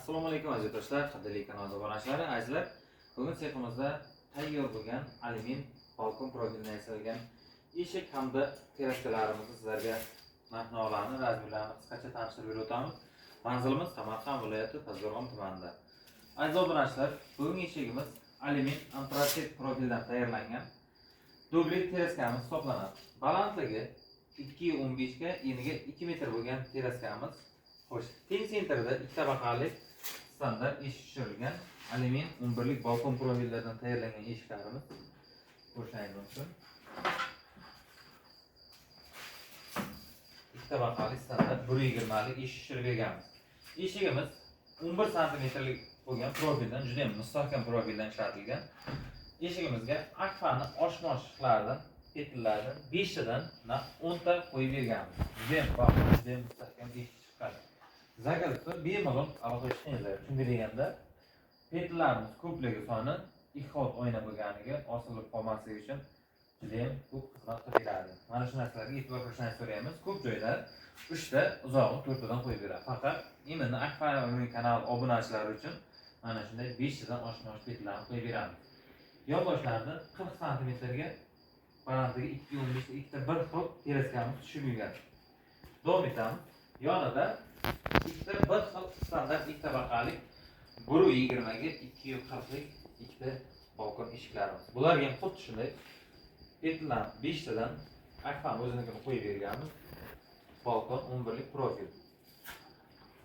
Assalomu alaykum aziz do'stlar, qadrli kanal obunachilari, azizlar. Bugun seximizda tayyor bo'lgan alyumin balkon profilidan yasalgan eshik hamda teraskalarimizni sizlarga narx-navolarni, razmerlarini qisqacha tanishtirib o'tamiz. Manzilimiz Samarqand viloyati Pazarg'om tumanida. Aziz obunachilar, bugungi eshigimiz alyumin antratsit profildan tayyorlangan dubli teraskamiz hisoblanadi. Balandligi 2.15 ga, eniga 2 metr bo'lgan teraskamiz. Xo'sh, teng sentrda ikki tabaqali standart eshik tushirilgan alyumin 11 lik balkon profillaridan tayyorlangan eshiklarimiz. Ko'rishingiz mumkin. Ikki tabaqali standart 1.20 lik eshik tushirib berganmiz. Eshigimiz 11 santimetrlik bo'lgan profildan, juda ham mustahkam profildan ishlatilgan. Eshigimizga akfani oshmoshlardan, petillardan 5 tadan 10 ta qo'yib berganmiz. Juda ham baxtli, juda ham mustahkam eshik chiqqan. Zagalda bemalol aloqa qilishingiz chunki deganda petlarimiz ko'pligi soni 2 xot oyna bo'lganiga osilib qolmasligi uchun juda ham ko'p xizmat qilib beradi. Mana shu narsalarga e'tibor qilishni so'raymiz. Ko'p joylar 3 ta, uzog'i 4 tadan qo'yib beradi. Faqat endi Akfa'ning kanal obunachilari uchun mana shunday 5 tadan oshmosh petlarni qo'yib beramiz. Yonboshlarni 40 sm ga balandligi 2.15 ikkita bir xil teraskamiz tushib yurgan. Davom etamiz. Yonida ikkita bir xil standart ikki tabaqali 1.20 ga 2.40 lik ikkita balkon eshiklarimiz. Bularga ham xuddi shunday petlar 5 tadan Akfa'ni o'zinikini qo'yib berganmiz. Balkon 11 lik profil.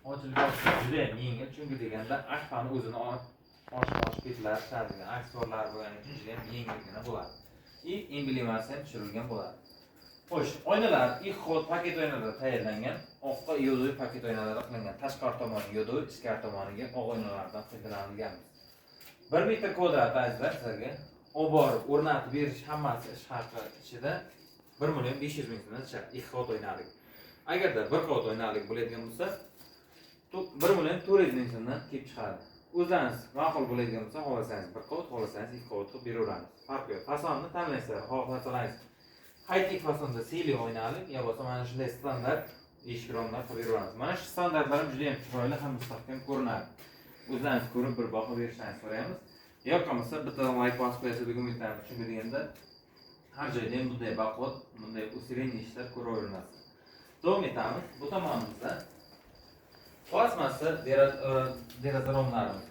Ochilishi juda ham yengil, chunki deganda Akfa'ni o'zini oshmosh petlar chiqargan aksessuarlar bo'lgani uchun juda ham yengilgina bo'ladi. Emblemasi ham tushirilgan bo'ladi. Xo'sh, oynalar ilk xot paket oynalar tayyorlangan, oqqa yodo'y paket oynalar qilingan. Tashqari tomoni yodo'y, ichkari tomoniga oq oynalardan foydalanilgan. 1 metr kvadrat azizlar sizlarga olib borib o'rnatib berish hammasi ish haqi ichida 1.500.000 so'mdan chiqadi ilk xot oynalik. Agarda bir xot oynalik bo'ladigan bo'lsa, 1.400.000 so'mdan kelib chiqadi. O'zlaringiz ma'qul bo'ladigan bo'lsa, xohlasangiz bir xot, xohlasangiz ikki xot qilib beraveramiz. Farq yo'q. Fasonni tanlaysizlar, xohlasangiz high-tech fasonda sili oynalik, yo bo'lsa mana shunday standart eshik romlar qilib beramiz. Mana shu standartlarim juda ham chiroyli ham mustahkam ko'rinadi. O'zlaringiz ko'rib bir baho berishingizni so'raymiz. Yo'q bo'lmasa bittadan like bosib qo'yasiz deb umid qilaman. Chunki deganda har joyda ham bunday baquvvat, bunday usireniy ishlar ko'raverasiz. Davom etamiz. Bu tomonimizda plastmassa deraza romlarimiz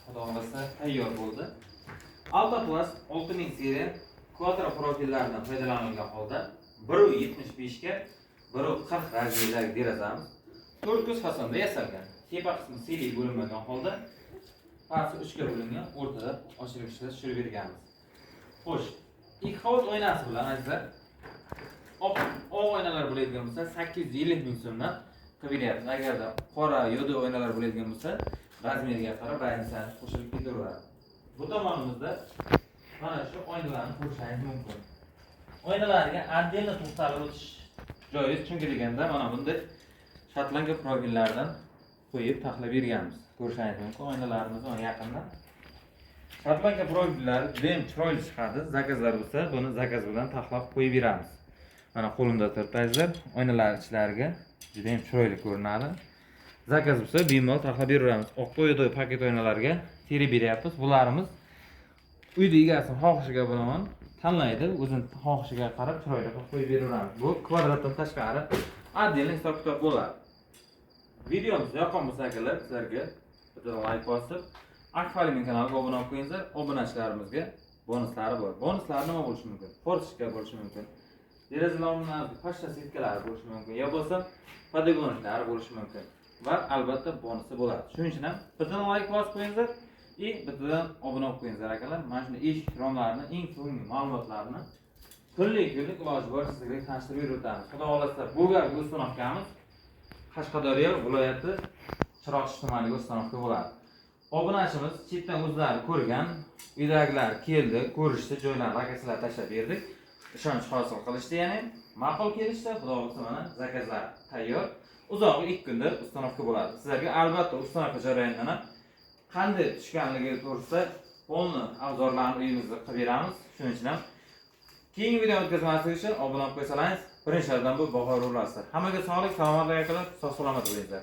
xudo xolasa tayyor bo'ldi. Altoplast 6000 seriya kvadro profillaridan foydalanilgan holda 1.75 ga 1.40 razmerdagi derazamiz 4 ko'z fasonda yasalgan. Tepa qismi sili bo'linmagan holda pasti 3 ga bo'lingan, o'rtada ochilishlar tushirib berganmiz. Xo'sh, ikki xot oynasi bilan azizlar oq oynalar bo'ladigan bo'lsa 850.000 so'mdan qilib beryapmiz. Agarda qora yo'do'y oynalar bo'ladigan bo'lsa, razmeriga qarab baynasini qo'shilib ketaveradi. Bu tomonimizda mana shu oynalarni ko'rishingiz mumkin. Oynalarga отдельно to'xtalib o'tish joiz, chunki deganda mana bunday shatlangan profillardan qo'yib taxlab berganmiz. Ko'rishingiz mumkin oynalarimizni mana yaqindan. Shatlangan profillar juda ham chiroyli chiqadi. Zakazlar bo'lsa, buni zakaz bilan taxlab qo'yib beramiz. Mana qo'limda turibsizlar, oynalar ichlariga juda ham chiroyli ko'rinadi. Zakaz bo'lsa, bemalol taxlab beraveramiz. Oq yo'do'y paket oynalarga terib beryapmiz. Bularimiz uyda egasini xohishiga bilan tanlaydi, o'zining xohishiga qarab chiroyli qilib qo'yib beraveramiz. Bu kvadratdan tashqari отдельный hisob-kitob bo'ladi. Videomiz yoqqan bo'lsa, sizlarga bitta like bosib, Akfa'ning kanaliga obuna bo'lib qo'yinglar. Obunachilarimizga bonuslari bor. Bonuslar nima bo'lishi mumkin? Fortishka bo'lishi mumkin. Derazalarning pashta setkalari bo'lishi mumkin, yo bo'lsa podagonlari bo'lishi mumkin va albatta bonusi bo'ladi. Shuning uchun ham bittadan like bosib qo'yinglar. Bittadan obuna bo'lib qo'yinglar akalar. Mana shunday eshik romlarini, eng so'nggi ma'lumotlarni kunlik iloji bor sizlarga tanishtirib berib o'tamiz. Xudo xolasa bu galgi ustanovkamiz Qashqadaryo viloyati Chiroqchi tumaniga ustanovka bo'ladi. Obunachimiz chetdan o'zlari ko'rgan, uydagilar keldi, ko'rishdi, joylarni lokatsiyalar tashlab berdik. Ishonch hosil qilishdi, ya'ni ma'qul kelishdi. Xudo xolasa mana zakazlar tayyor. Uzog'i 2 kunda ustanovka bo'ladi. Sizlarga albatta ustanovka jarayonidan ham qanday tushganligi to'g'risida polni avzorlarni uyimizda qilib beramiz. Shuning uchun ham keyingi video o'tkazmaslik uchun obuna bo'lib qo'ysalaringiz, birinchilardan bu baho urasizlar. Hammaga sog'lik, salomatlik akalar, sog' salomat bo'linglar.